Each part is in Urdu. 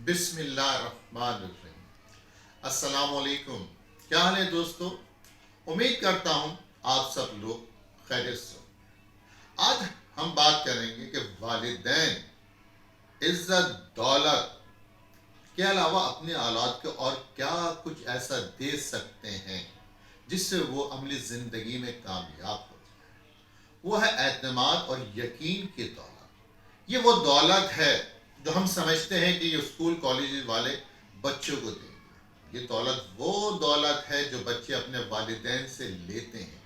بسم اللہ الرحمن الرحیم۔ السلام علیکم، کیا حال ہے دوستو؟ امید کرتا ہوں آپ سب لوگ خیریت سے ہوں۔ آج ہم بات کریں گے کہ والدین عزت دولت کے علاوہ اپنے اولاد کو اور کیا کچھ ایسا دے سکتے ہیں جس سے وہ عملی زندگی میں کامیاب ہو جائے۔ وہ ہے اعتماد اور یقین کی دولت۔ یہ وہ دولت ہے جو ہم سمجھتے ہیں کہ یہ اسکول کالج والے بچوں کو دیں گے۔ یہ دولت وہ دولت ہے جو بچے اپنے والدین سے لیتے ہیں۔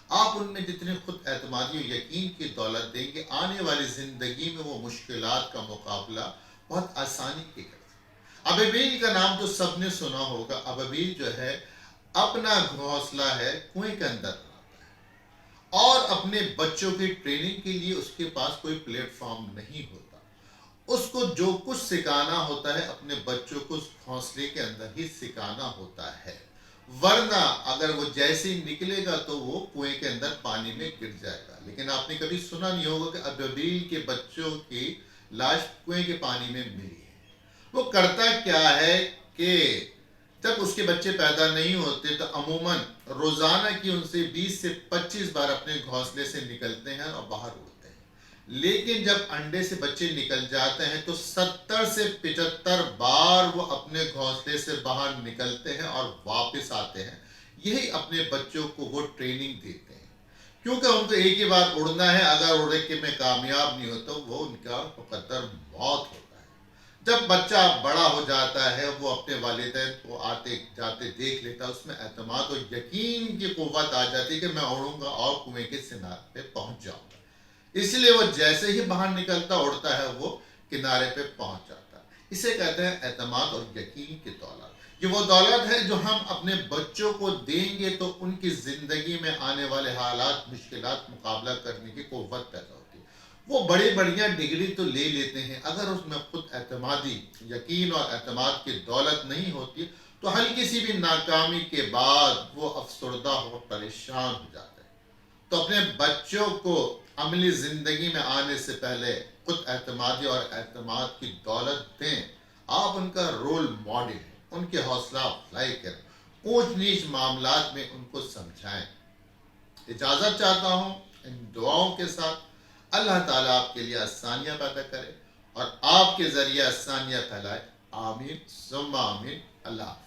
آپ ان میں جتنی خود اعتمادی و یقین کی دولت دیں گے، آنے والی زندگی میں وہ مشکلات کا مقابلہ بہت آسانی کے کرتے ہیں۔ ابابیل کا نام تو سب نے سنا ہوگا۔ ابابیل جو ہے اپنا گھونسلہ ہے کنویں کے اندر بناتا ہے اور اپنے بچوں کی ٹریننگ کے لیے اس کے پاس کوئی پلیٹ فارم نہیں ہوتا۔ اس کو جو کچھ سکھانا ہوتا ہے اپنے بچوں کو اس گھونسلے کے اندر ہی سکھانا ہوتا ہے، ورنہ اگر وہ جیسے ہی نکلے گا تو وہ کنویں کے اندر پانی میں گر جائے گا۔ لیکن آپ نے کبھی سنا نہیں ہوگا کہ ابابیل کے بچوں کی لاش کنویں کے پانی میں ملی ہے۔ وہ کرتا کیا ہے کہ جب اس کے بچے پیدا نہیں ہوتے تو عموماً روزانہ کی ان سے 20 سے 25 بار اپنے گھونسلے سے نکلتے ہیں اور باہر اڑتے ہیں، لیکن جب انڈے سے بچے نکل جاتے ہیں تو 70 سے 75 بار وہ اپنے گھونسلے سے باہر نکلتے ہیں اور واپس آتے ہیں۔ یہی اپنے بچوں کو وہ ٹریننگ دیتے ہیں، کیونکہ ان کو ایک ہی بار اڑنا ہے۔ اگر اڑے کے میں کامیاب نہیں ہوتا وہ ان کا مقدر موت ہوتا ہے۔ جب بچہ بڑا ہو جاتا ہے وہ اپنے والدین کو آتے جاتے دیکھ لیتا ہے، اس میں اعتماد اور یقین کی قوت آ جاتی ہے کہ میں اڑوں گا اور کنویں کے کنارے پہ پہنچ جاؤں گا۔ اس لیے وہ جیسے ہی باہر نکلتا اڑتا ہے وہ کنارے پہ پہنچ جاتا ہے۔ اسے کہتے ہیں اعتماد اور یقین کی دولت۔ یہ وہ دولت ہے جو ہم اپنے بچوں کو دیں گے تو ان کی زندگی میں آنے والے حالات مشکلات مقابلہ کرنے کی قوت پیدا ہوتی ہے۔ وہ بڑی بڑیاں ڈگری تو لے لیتے ہیں، اگر اس میں خود اعتمادی یقین اور اعتماد کی دولت نہیں ہوتی تو ہلکی سی بھی ناکامی کے بعد وہ افسردہ ہو پریشان ہو جاتے ہیں۔ تو اپنے بچوں کو عملی زندگی میں آنے سے پہلے خود اعتمادی اور اعتماد کی دولت دیں۔ آپ ان کا رول ماڈل ہیں، ان کی حوصلہ افزائی کریں، اونچ نیچ معاملات میں ان کو سمجھائیں۔ اجازت چاہتا ہوں ان دعاؤں کے ساتھ۔ اللہ تعالیٰ آپ کے لیے آسانیاں پیدا کرے اور آپ کے ذریعے آسانیاں پھیلائے۔ آمین ثم آمین۔ اللہ حافظ۔